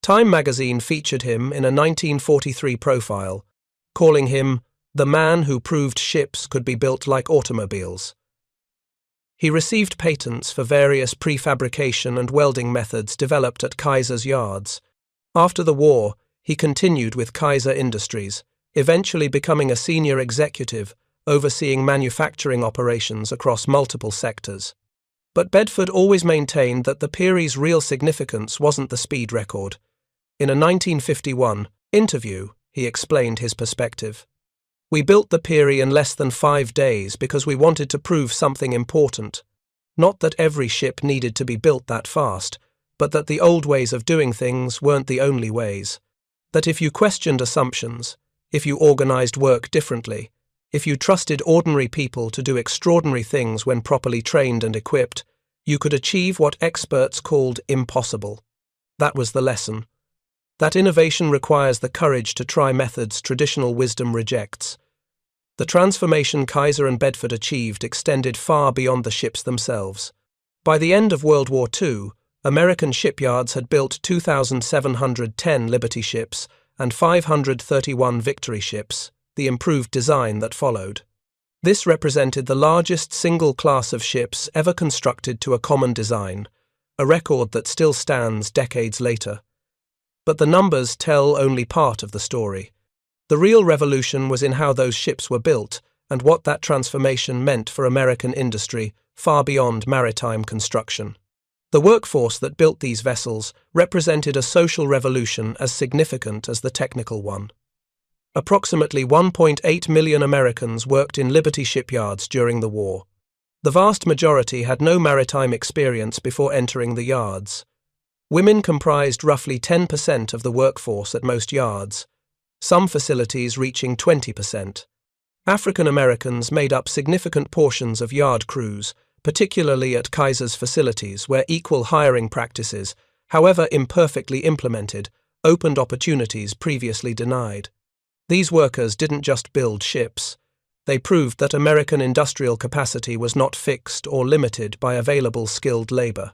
Time magazine featured him in a 1943 profile, calling him the man who proved ships could be built like automobiles. He received patents for various prefabrication and welding methods developed at Kaiser's yards. After the war, he continued with Kaiser Industries, eventually becoming a senior executive overseeing manufacturing operations across multiple sectors. But Bedford always maintained that the Peary's real significance wasn't the speed record. In a 1951 interview, he explained his perspective. "We built the Peary in less than 5 days because we wanted to prove something important. Not that every ship needed to be built that fast, but that the old ways of doing things weren't the only ways. That if you questioned assumptions, if you organized work differently, if you trusted ordinary people to do extraordinary things when properly trained and equipped, you could achieve what experts called impossible. That was the lesson. That innovation requires the courage to try methods traditional wisdom rejects." The transformation Kaiser and Bedford achieved extended far beyond the ships themselves. By the end of World War II, American shipyards had built 2,710 Liberty ships and 531 Victory ships, the improved design that followed. This represented the largest single class of ships ever constructed to a common design, a record that still stands decades later. But the numbers tell only part of the story. The real revolution was in how those ships were built and what that transformation meant for American industry far beyond maritime construction. The workforce that built these vessels represented a social revolution as significant as the technical one. Approximately 1.8 million Americans worked in Liberty shipyards during the war. The vast majority had no maritime experience before entering the yards. Women comprised roughly 10% of the workforce at most yards, some facilities reaching 20%. African Americans made up significant portions of yard crews, particularly at Kaiser's facilities, where equal hiring practices, however imperfectly implemented, opened opportunities previously denied. These workers didn't just build ships. They proved that American industrial capacity was not fixed or limited by available skilled labor.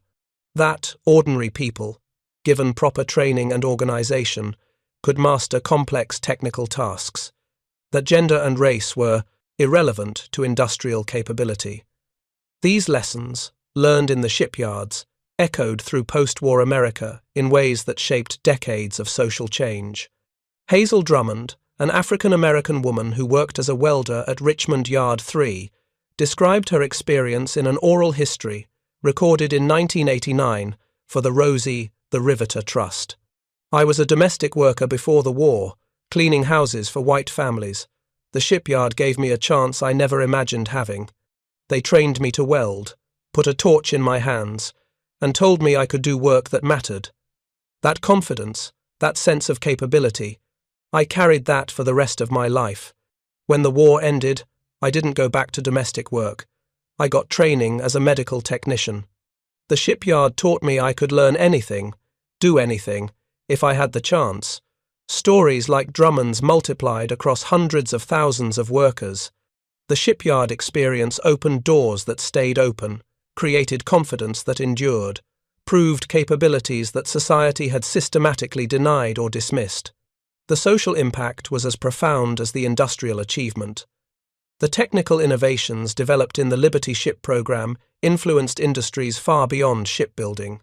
That ordinary people, given proper training and organization, could master complex technical tasks. That gender and race were irrelevant to industrial capability. These lessons, learned in the shipyards, echoed through post-war America in ways that shaped decades of social change. Hazel Drummond, an African-American woman who worked as a welder at Richmond Yard 3, described her experience in an oral history recorded in 1989 for the Rosie the Riveter Trust. "I was a domestic worker before the war, cleaning houses for white families. The shipyard gave me a chance I never imagined having. They trained me to weld, put a torch in my hands, and told me I could do work that mattered. That confidence, that sense of capability, I carried that for the rest of my life. When the war ended, I didn't go back to domestic work. I got training as a medical technician. The shipyard taught me I could learn anything, do anything, if I had the chance." Stories like Drummond's multiplied across hundreds of thousands of workers. The shipyard experience opened doors that stayed open, created confidence that endured, proved capabilities that society had systematically denied or dismissed. The social impact was as profound as the industrial achievement. The technical innovations developed in the Liberty Ship program influenced industries far beyond shipbuilding.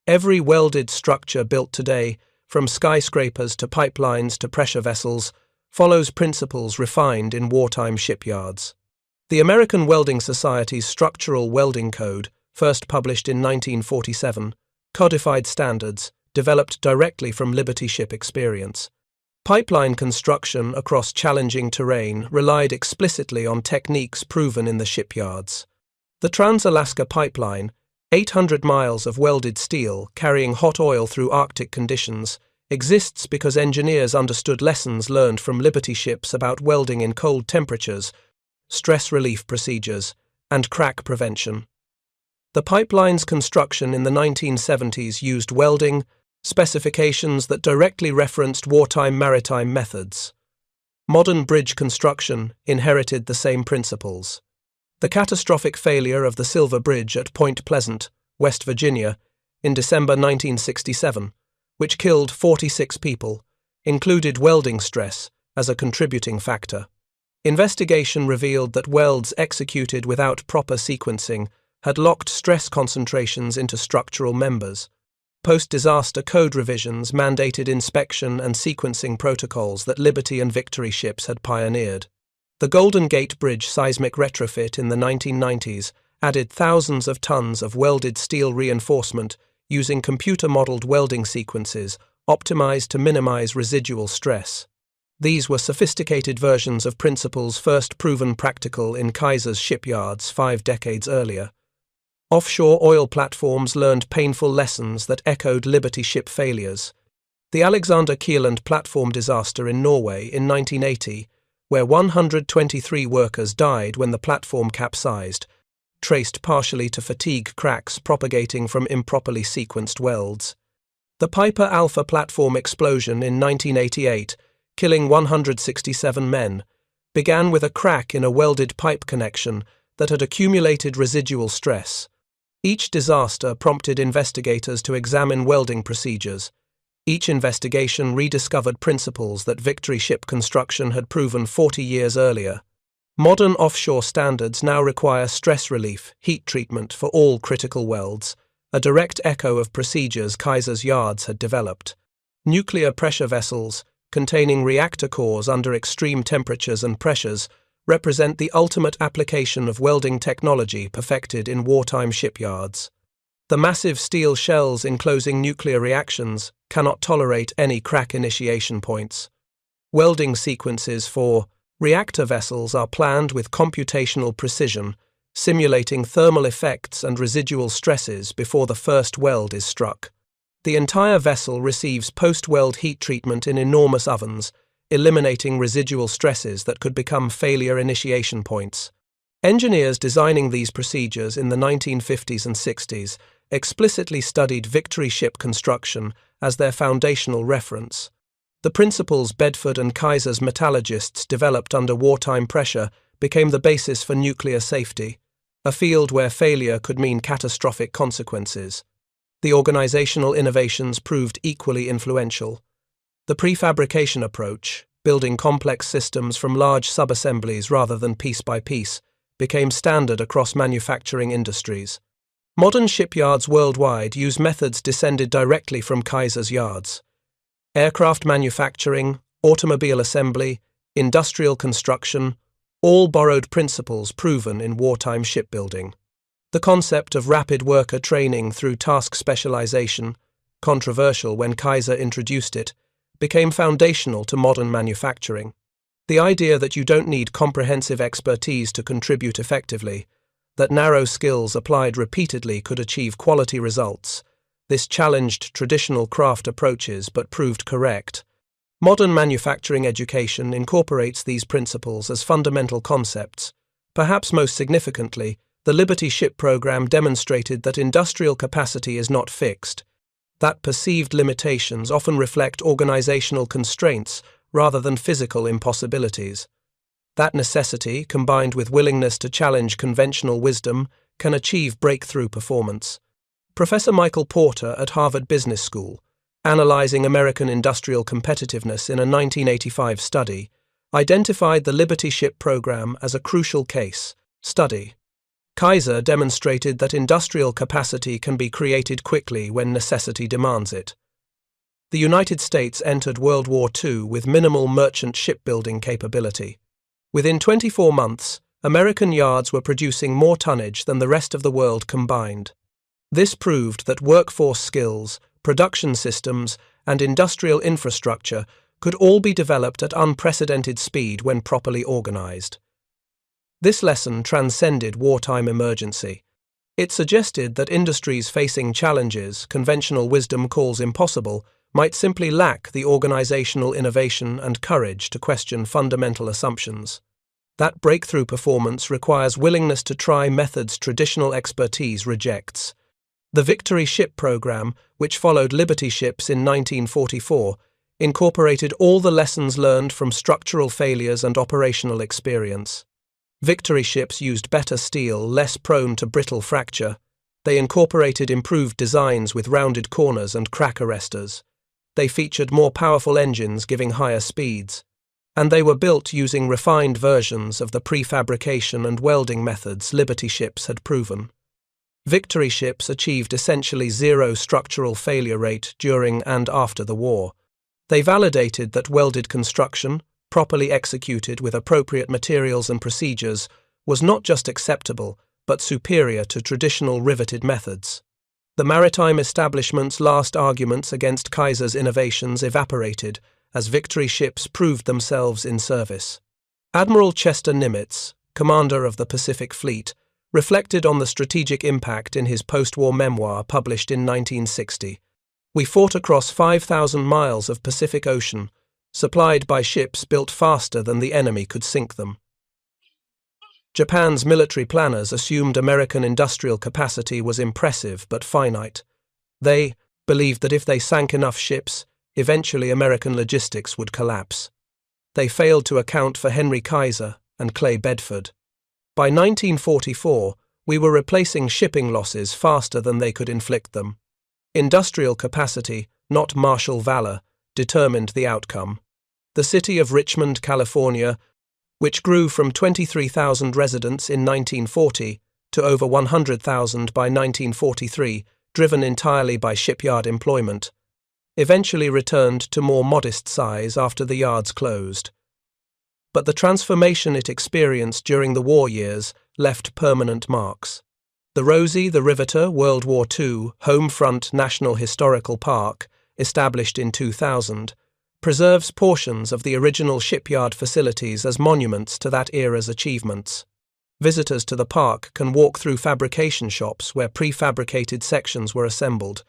Every welded structure built today, from skyscrapers to pipelines to pressure vessels, follows principles refined in wartime shipyards. The American Welding Society's Structural Welding Code, first published in 1947, codified standards developed directly from Liberty Ship experience. Pipeline construction across challenging terrain relied explicitly on techniques proven in the shipyards. The Trans-Alaska Pipeline, 800 miles of welded steel carrying hot oil through Arctic conditions, exists because engineers understood lessons learned from Liberty ships about welding in cold temperatures, stress relief procedures, and crack prevention. The pipeline's construction in the 1970s used welding specifications that directly referenced wartime maritime methods. Modern bridge construction inherited the same principles. The catastrophic failure of the Silver Bridge at Point Pleasant, West Virginia, in December 1967, which killed 46 people, included welding stress as a contributing factor. Investigation revealed that welds executed without proper sequencing had locked stress concentrations into structural members. Post-disaster code revisions mandated inspection and sequencing protocols that Liberty and Victory ships had pioneered. The Golden Gate Bridge seismic retrofit in the 1990s added thousands of tons of welded steel reinforcement using computer-modeled welding sequences optimized to minimize residual stress. These were sophisticated versions of principles first proven practical in Kaiser's shipyards 5 decades earlier. Offshore oil platforms learned painful lessons that echoed Liberty ship failures. The Alexander Kielland platform disaster in Norway in 1980, where 123 workers died when the platform capsized, traced partially to fatigue cracks propagating from improperly sequenced welds. The Piper Alpha platform explosion in 1988, killing 167 men, began with a crack in a welded pipe connection that had accumulated residual stress. Each disaster prompted investigators to examine welding procedures. Each investigation rediscovered principles that Victory ship construction had proven 40 years earlier. Modern offshore standards now require stress relief, heat treatment for all critical welds, a direct echo of procedures Kaiser's yards had developed. Nuclear pressure vessels, containing reactor cores under extreme temperatures and pressures, represent the ultimate application of welding technology perfected in wartime shipyards. The massive steel shells enclosing nuclear reactions cannot tolerate any crack initiation points. Welding sequences for reactor vessels are planned with computational precision, simulating thermal effects and residual stresses before the first weld is struck. The entire vessel receives post-weld heat treatment in enormous ovens, eliminating residual stresses that could become failure initiation points. Engineers designing these procedures in the 1950s and 60s explicitly studied Victory ship construction as their foundational reference. The principles Bedford and Kaiser's metallurgists developed under wartime pressure became the basis for nuclear safety, a field where failure could mean catastrophic consequences. The organizational innovations proved equally influential. The prefabrication approach, building complex systems from large subassemblies rather than piece by piece, became standard across manufacturing industries. Modern shipyards worldwide use methods descended directly from Kaiser's yards. Aircraft manufacturing, automobile assembly, industrial construction, all borrowed principles proven in wartime shipbuilding. The concept of rapid worker training through task specialization, controversial when Kaiser introduced it, became foundational to modern manufacturing. The idea that you don't need comprehensive expertise to contribute effectively, that narrow skills applied repeatedly could achieve quality results, this challenged traditional craft approaches but proved correct. Modern manufacturing education incorporates these principles as fundamental concepts. Perhaps most significantly, the Liberty Ship program demonstrated that industrial capacity is not fixed, that perceived limitations often reflect organizational constraints rather than physical impossibilities. That necessity, combined with willingness to challenge conventional wisdom, can achieve breakthrough performance. Professor Michael Porter at Harvard Business School, analyzing American industrial competitiveness in a 1985 study, identified the Liberty Ship program as a crucial case study. Kaiser demonstrated that industrial capacity can be created quickly when necessity demands it. The United States entered World War II with minimal merchant shipbuilding capability. Within 24 months, American yards were producing more tonnage than the rest of the world combined. This proved that workforce skills, production systems, and industrial infrastructure could all be developed at unprecedented speed when properly organized. This lesson transcended wartime emergency. It suggested that industries facing challenges conventional wisdom calls impossible might simply lack the organizational innovation and courage to question fundamental assumptions. That breakthrough performance requires willingness to try methods traditional expertise rejects. The Victory Ship program, which followed Liberty ships in 1944, incorporated all the lessons learned from structural failures and operational experience. Victory ships used better steel, less prone to brittle fracture. They incorporated improved designs with rounded corners and crack arresters. They featured more powerful engines giving higher speeds. And they were built using refined versions of the prefabrication and welding methods Liberty ships had proven. Victory ships achieved essentially zero structural failure rate during and after the war. They validated that welded construction, properly executed with appropriate materials and procedures, was not just acceptable, but superior to traditional riveted methods. The maritime establishment's last arguments against Kaiser's innovations evaporated as Victory ships proved themselves in service. Admiral Chester Nimitz, commander of the Pacific Fleet, reflected on the strategic impact in his post-war memoir published in 1960. "We fought across 5,000 miles of Pacific Ocean, supplied by ships built faster than the enemy could sink them." Japan's military planners assumed American industrial capacity was impressive but finite. They believed that if they sank enough ships, eventually American logistics would collapse. They failed to account for Henry Kaiser and Clay Bedford. By 1944, we were replacing shipping losses faster than they could inflict them. Industrial capacity, not martial valor, determined the outcome. The city of Richmond, California, which grew from 23,000 residents in 1940 to over 100,000 by 1943, driven entirely by shipyard employment, eventually returned to more modest size after the yards closed. but the transformation it experienced during the war years left permanent marks. The Rosie the Riveter World War II Homefront National Historical Park, established in 2000, preserves portions of the original shipyard facilities as monuments to that era's achievements. Visitors to the park can walk through fabrication shops where prefabricated sections were assembled.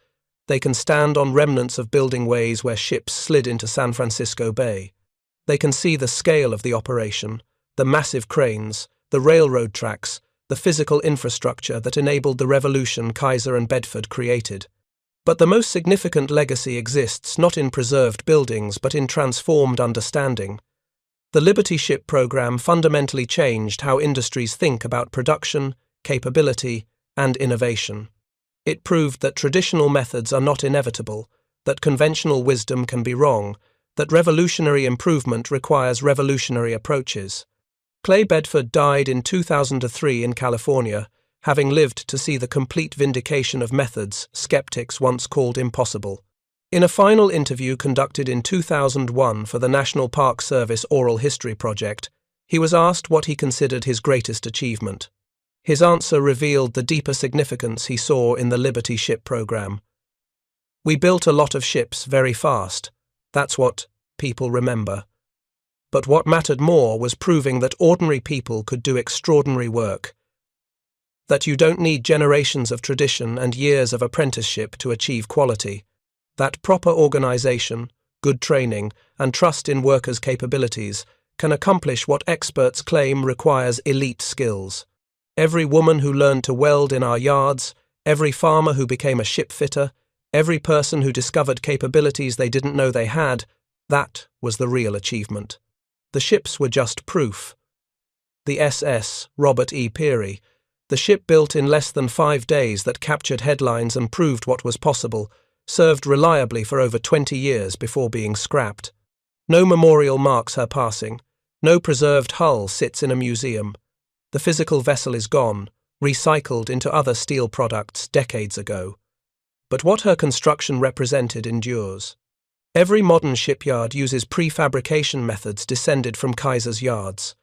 They can stand on remnants of building ways where ships slid into San Francisco Bay. They can see the scale of the operation, the massive cranes, the railroad tracks, the physical infrastructure that enabled the revolution Kaiser and Bedford created. But the most significant legacy exists not in preserved buildings but in transformed understanding. The Liberty Ship program fundamentally changed how industries think about production, capability, and innovation. It proved that traditional methods are not inevitable, that conventional wisdom can be wrong, that revolutionary improvement requires revolutionary approaches. Clay Bedford died in 2003 in California, having lived to see the complete vindication of methods skeptics once called impossible. In a final interview conducted in 2001 for the National Park Service Oral History Project, he was asked what he considered his greatest achievement. His answer revealed the deeper significance he saw in the Liberty Ship program. "We built a lot of ships very fast. That's what people remember. But what mattered more was proving that ordinary people could do extraordinary work, that you don't need generations of tradition and years of apprenticeship to achieve quality, that proper organization, good training, and trust in workers' capabilities can accomplish what experts claim requires elite skills. Every woman who learned to weld in our yards, every farmer who became a ship fitter, every person who discovered capabilities they didn't know they had, that was the real achievement. The ships were just proof." The SS Robert E. Peary, the ship built in less than 5 days that captured headlines and proved what was possible, served reliably for over 20 years before being scrapped. No memorial marks her passing. No preserved hull sits in a museum. The physical vessel is gone, recycled into other steel products decades ago. But what her construction represented endures. Every modern shipyard uses prefabrication methods descended from Kaiser's yards.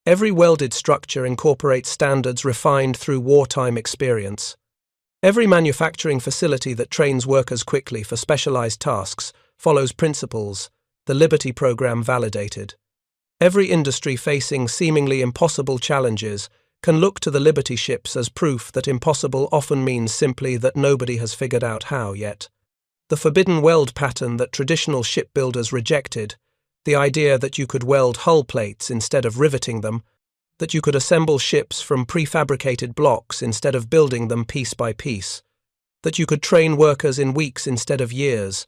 Every welded structure incorporates standards refined through wartime experience. Every manufacturing facility that trains workers quickly for specialized tasks follows principles the Liberty program validated. Every industry facing seemingly impossible challenges can look to the Liberty ships as proof that impossible often means simply that nobody has figured out how yet. The forbidden weld pattern that traditional shipbuilders rejected, the idea that you could weld hull plates instead of riveting them, that you could assemble ships from prefabricated blocks instead of building them piece by piece, that you could train workers in weeks instead of years,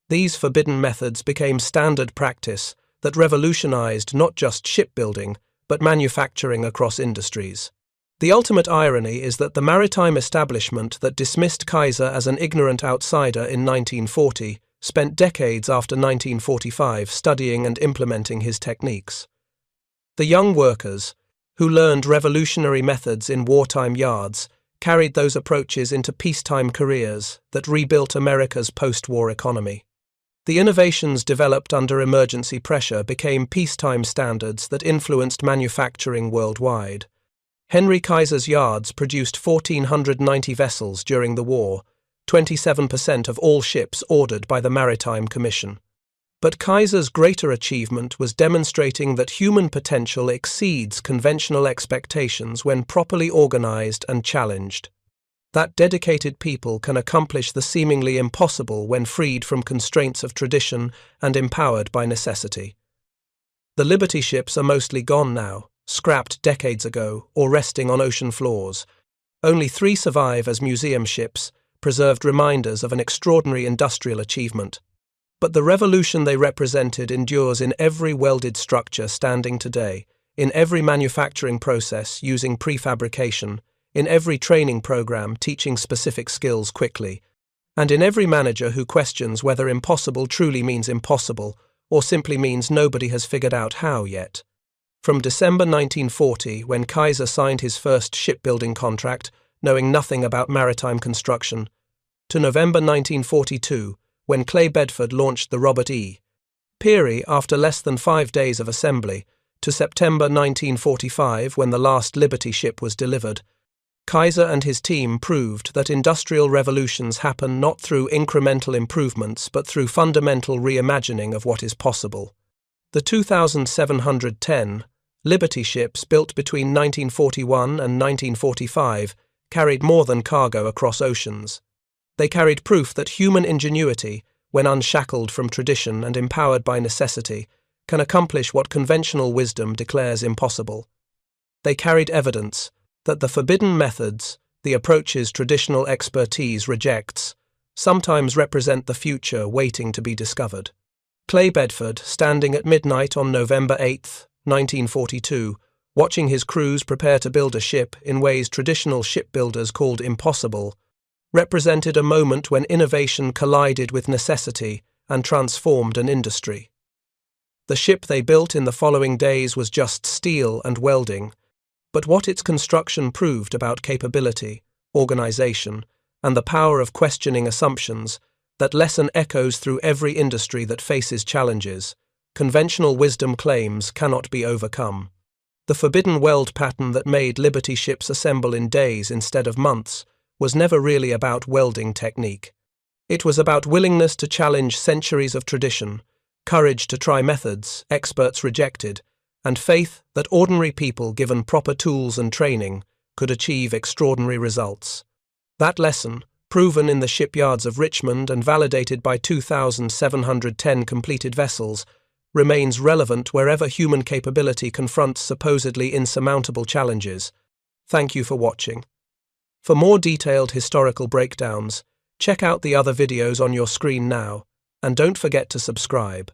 these forbidden methods became standard practice that revolutionized not just shipbuilding, but manufacturing across industries. The ultimate irony is that the maritime establishment that dismissed Kaiser as an ignorant outsider in 1940 spent decades after 1945 studying and implementing his techniques. The young workers, who learned revolutionary methods in wartime yards, carried those approaches into peacetime careers that rebuilt America's post-war economy. The innovations developed under emergency pressure became peacetime standards that influenced manufacturing worldwide. Henry Kaiser's yards produced 1,490 vessels during the war, 27% of all ships ordered by the Maritime Commission. But Kaiser's greater achievement was demonstrating that human potential exceeds conventional expectations when properly organized and challenged. That dedicated people can accomplish the seemingly impossible when freed from constraints of tradition and empowered by necessity. The Liberty ships are mostly gone now, scrapped decades ago, or resting on ocean floors. Only 3 survive as museum ships, preserved reminders of an extraordinary industrial achievement. But the revolution they represented endures in every welded structure standing today, in every manufacturing process using prefabrication, in every training program teaching specific skills quickly, and in every manager who questions whether impossible truly means impossible or simply means nobody has figured out how yet. From December 1940, when Kaiser signed his first shipbuilding contract, knowing nothing about maritime construction, to November 1942, when Clay Bedford launched the Robert E. Peary, after less than 5 days of assembly, to September 1945, when the last Liberty ship was delivered, Kaiser and his team proved that industrial revolutions happen not through incremental improvements but through fundamental reimagining of what is possible. The 2,710 Liberty ships built between 1941 and 1945 carried more than cargo across oceans. They carried proof that human ingenuity, when unshackled from tradition and empowered by necessity, can accomplish what conventional wisdom declares impossible. They carried evidence that the forbidden methods, the approaches traditional expertise rejects, sometimes represent the future waiting to be discovered. Clay Bedford, standing at midnight on November 8, 1942, watching his crews prepare to build a ship in ways traditional shipbuilders called impossible, represented a moment when innovation collided with necessity and transformed an industry. The ship they built in the following days was just steel and welding, but what its construction proved about capability, organization, and the power of questioning assumptions, that lesson echoes through every industry that faces challenges. Conventional wisdom claims cannot be overcome. The forbidden weld pattern that made Liberty ships assemble in days instead of months was never really about welding technique. It was about willingness to challenge centuries of tradition, courage to try methods experts rejected, and faith that ordinary people given proper tools and training could achieve extraordinary results. That lesson, proven in the shipyards of Richmond and validated by 2,710 completed vessels, remains relevant wherever human capability confronts supposedly insurmountable challenges. Thank you for watching. For more detailed historical breakdowns, check out the other videos on your screen now, and don't forget to subscribe.